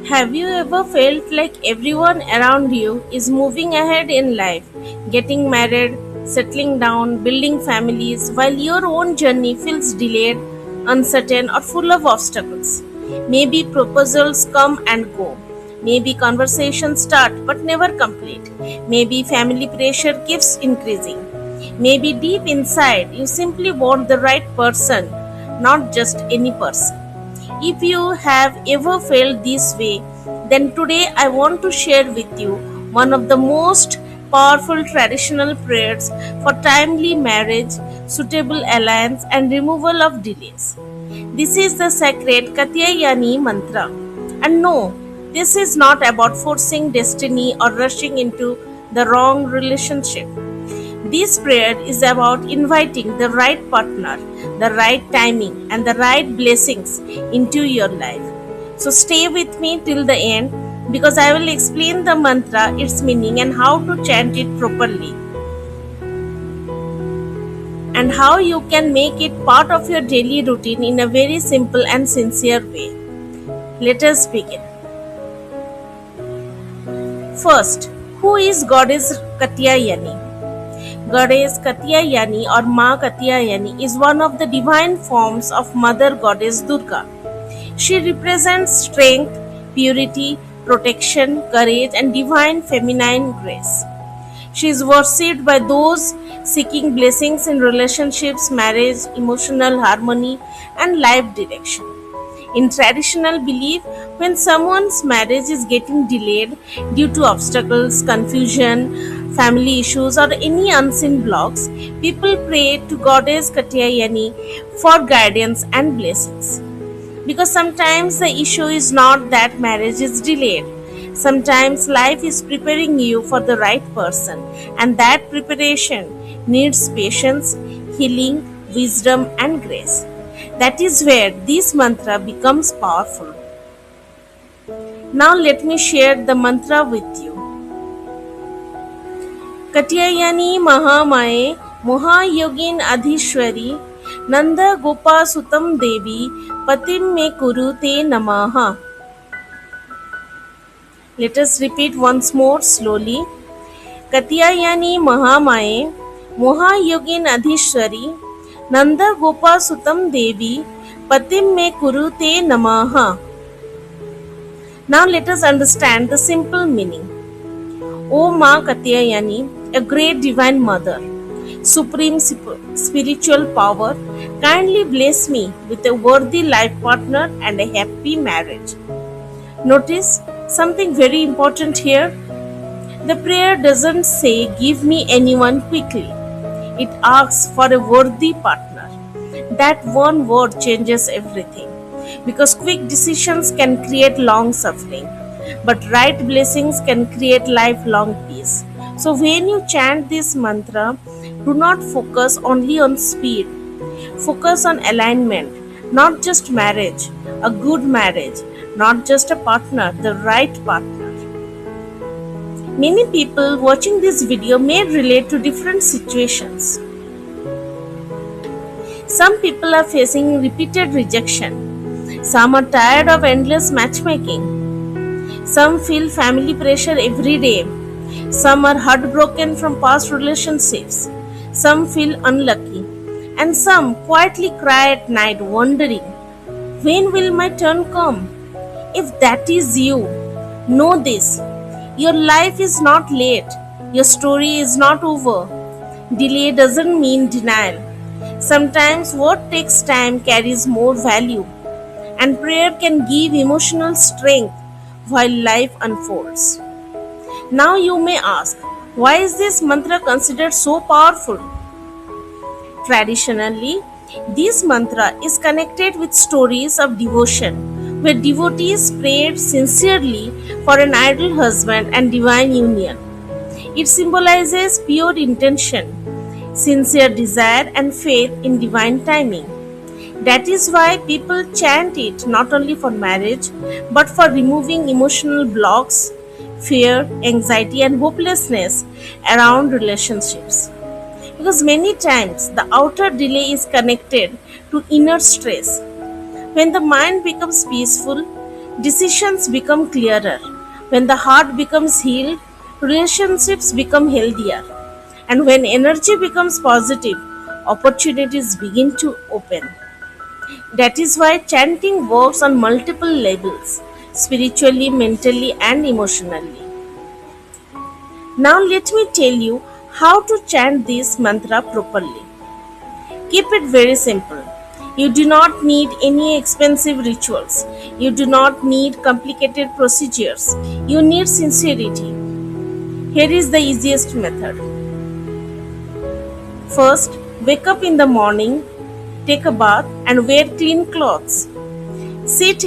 Have you ever felt like everyone around you is moving ahead in life, getting married, settling down, building families, while your own journey feels delayed, uncertain, or full of obstacles? Maybe proposals come and go. Maybe conversations start but never complete. Maybe family pressure keeps increasing. Maybe deep inside you simply want the right person, not just any person. If you have ever felt this way, then today I want to share with you one of the most powerful traditional prayers for timely marriage, suitable alliance, and removal of delays. This is the sacred Katyayani mantra. And no, this is not about forcing destiny or rushing into the wrong relationship. This prayer is about inviting the right partner, the right timing, and the right blessings into your life. So stay with me till the end because I will explain the mantra, its meaning, and how to chant it properly, and how you can make it part of your daily routine in a very simple and sincere way. Let us begin. First, who is Goddess Katyayani? Goddess Katyayani or Ma Katyayani is one of the divine forms of Mother Goddess Durga. She represents strength, purity, protection, courage, and divine feminine grace. She is worshipped by those seeking blessings in relationships, marriage, emotional harmony, and life direction. In traditional belief, when someone's marriage is getting delayed due to obstacles, confusion, family issues, or any unseen blocks, people pray to Goddess Katyayani for guidance and blessings. Because sometimes the issue is not that marriage is delayed. Sometimes life is preparing you for the right person, and that preparation needs patience, healing, wisdom, and grace. That is where this mantra becomes powerful. Now let me share the mantra with you. Katyayani Mahamaye Mohayogin Adhishwari Nanda Gopa Sutam Devi Patim Me Kurute Namaha. Let us repeat once more slowly. Katyayani Mahamaye Mohayogin Adhishwari Nanda Gopa Sutam Devi Patim Me Kurute Namaha. Now let us understand the simple meaning. O Ma Katyayani, a great divine mother, supreme spiritual power, kindly bless me with a worthy life partner and a happy marriage. Notice something very important here. The prayer doesn't say give me anyone quickly. It asks for a worthy partner. That one word changes everything. Because quick decisions can create long suffering, but right blessings can create lifelong peace. So when you chant this mantra, do not focus only on speed. Focus on alignment, not just marriage, a good marriage, not just a partner, the right partner. Many people watching this video may relate to different situations. Some people are facing repeated rejection. Some are tired of endless matchmaking. Some feel family pressure every day. Some are heartbroken from past relationships. Some feel unlucky. And some quietly cry at night wondering, when will my turn come? If that is you, know this. Your life is not late. Your story is not over. Delay doesn't mean denial. Sometimes what takes time carries more value, and prayer can give emotional strength while life unfolds. Now you may ask, why is this mantra considered so powerful? Traditionally, this mantra is connected with stories of devotion, where devotees prayed sincerely for an ideal husband and divine union. It symbolizes pure intention, sincere desire, and faith in divine timing. That is why people chant it not only for marriage but for removing emotional blocks, fear, anxiety, and hopelessness around relationships. Because many times the outer delay is connected to inner stress. When the mind becomes peaceful, Decisions become clearer. When the heart becomes healed, relationships become healthier. And when energy becomes positive, opportunities begin to open. That is why chanting works on multiple levels, spiritually, mentally, and emotionally. Now, let me tell you how to chant this mantra properly. Keep it very simple. You do not need any expensive rituals. You do not need complicated procedures. You need sincerity. Here is the easiest method. First, wake up in the morning, take a bath, and wear clean clothes. Sit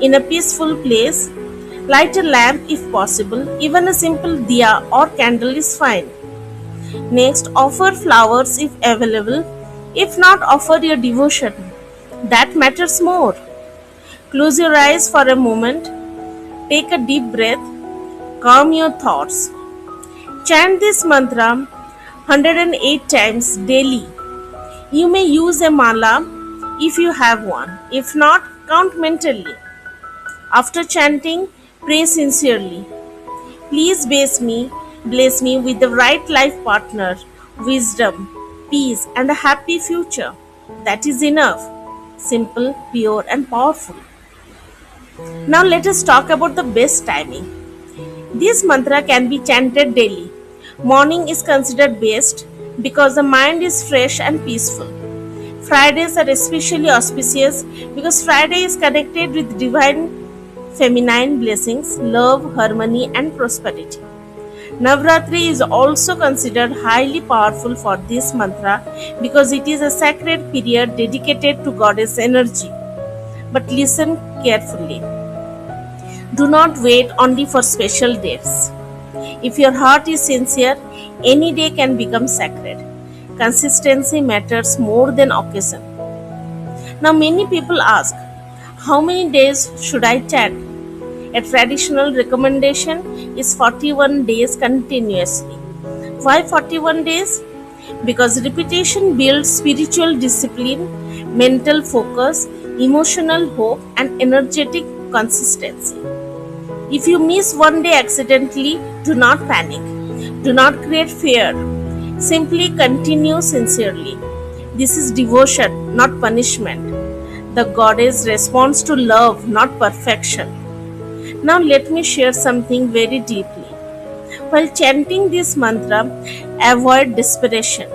in a peaceful place. Light a lamp if possible. Even a simple diya or candle is fine. Next, offer flowers if available. If not, offer your devotion. That matters more. Close your eyes for a moment. Take a deep breath. Calm your thoughts. Chant this mantra 108 times daily. You may use a mala if you have one. If not, count mentally. After chanting, pray sincerely. Please bless me with the right life partner, wisdom, peace, and a happy future. That is enough. Simple, pure, and powerful. Now let us talk about the best timing. This mantra can be chanted daily. Morning is considered best because the mind is fresh and peaceful. Fridays are especially auspicious because Friday is connected with divine feminine blessings, love, harmony, and prosperity. Navratri is also considered highly powerful for this mantra because it is a sacred period dedicated to goddess energy. But listen carefully. Do not wait only for special dates. If your heart is sincere, any day can become sacred. Consistency matters more than occasion. Now, many people ask, how many days should I chant? A traditional recommendation is 41 days continuously. Why 41 days? Because repetition builds spiritual discipline, mental focus, emotional hope, and energetic consistency. If you miss one day accidentally, do not panic. Do not create fear. Simply continue sincerely. This is devotion, not punishment. The goddess responds to love, not perfection. Now let me share something very deeply. While chanting this mantra, avoid desperation.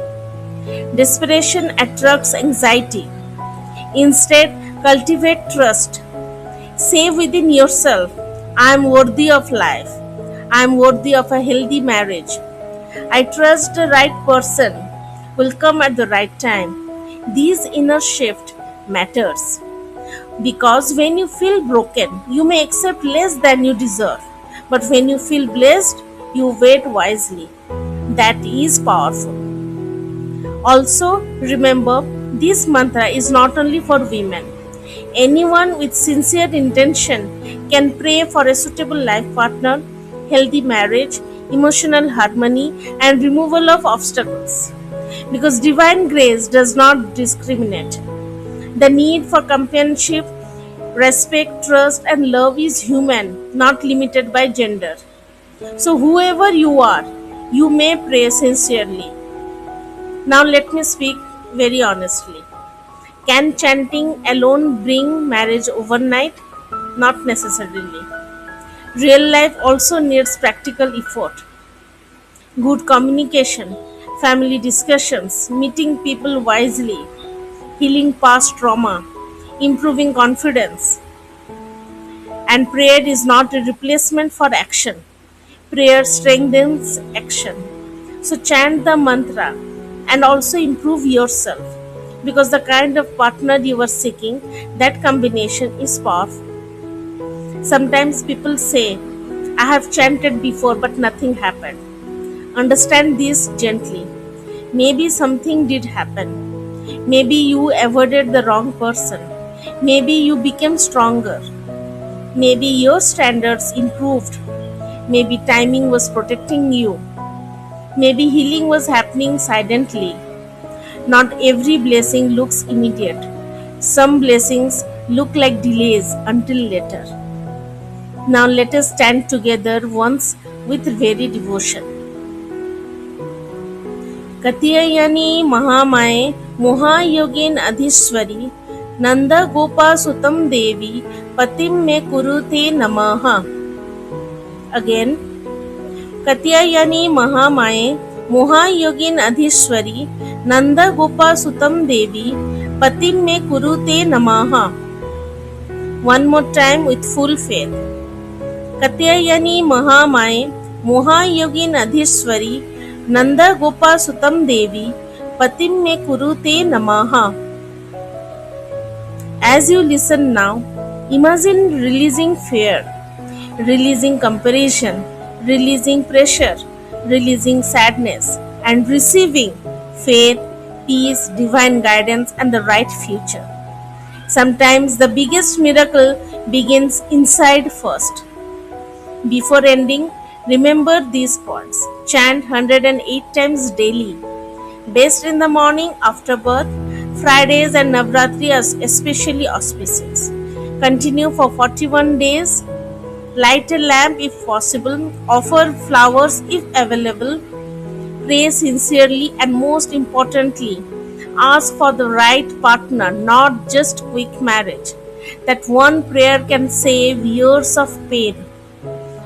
Desperation attracts anxiety. Instead, cultivate trust. Say within yourself, I am worthy of life. I am worthy of a healthy marriage. I trust the right person will come at the right time. This inner shift matters. Because when you feel broken, you may accept less than you deserve. But when you feel blessed, you wait wisely. That is powerful. Also, remember, this mantra is not only for women. Anyone with sincere intention can pray for a suitable life partner, healthy marriage, emotional harmony, and removal of obstacles. Because divine grace does not discriminate. The need for companionship, respect, trust, and love is human, not limited by gender. So, whoever you are, you may pray sincerely. Now, let me speak very honestly. Can chanting alone bring marriage overnight? Not necessarily. Real life also needs practical effort, good communication, family discussions, meeting people wisely, healing past trauma, improving confidence. And prayer is not a replacement for action. Prayer strengthens action. So chant the mantra and also improve yourself because the kind of partner you are seeking, that combination is powerful. Sometimes people say, I have chanted before but nothing happened. Understand this gently. Maybe something did happen. Maybe you avoided the wrong person. Maybe you became stronger. Maybe your standards improved. Maybe timing was protecting you. Maybe healing was happening silently. Not every blessing looks immediate. Some blessings look like delays until later. Now let us stand together once with very devotion. कथयनी महामाये मोहायोगेन अधीश्वरी नंद गोपा सुतम देवी पतिम मे कुरुते नमः. Again. कथयनी महामाये मोहायोगेन अधीश्वरी नंद गोपा सुतम देवी पतिम मे कुरुते नमः. One more time with full faith. कथयनी महामाये मोहायोगेन अधीश्वरी नंद गोपा सुतम देवी पतिम मे कुरुते नमः. As you listen now, imagine releasing fear, releasing comparison, releasing pressure, releasing sadness, and receiving faith, peace, divine guidance, and the right future. Sometimes the biggest miracle begins inside first. Before ending, remember these points. Chant 108 times daily. Best in the morning after birth. Fridays and Navratri are especially auspicious. Continue for 41 days. Light a lamp if possible. Offer flowers if available. Pray sincerely and most importantly, ask for the right partner, not just quick marriage. That one prayer can save years of pain.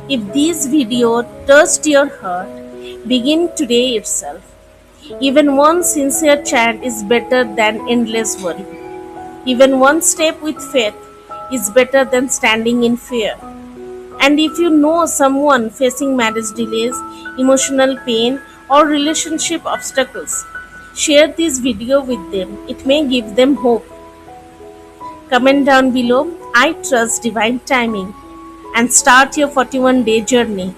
If this video touched your heart, begin today itself. Even one sincere chant is better than endless worry. Even one step with faith is better than standing in fear. And if you know someone facing marriage delays, emotional pain, or relationship obstacles, share this video with them. It may give them hope. Comment down below, I trust divine timing, and start your 41-day journey.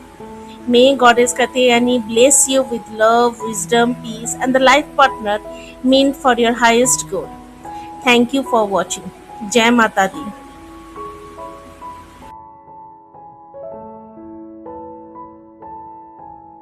May Goddess Katyayani bless you with love, wisdom, peace, and the life partner meant for your highest good. Thank you for watching. Jai Mata Di.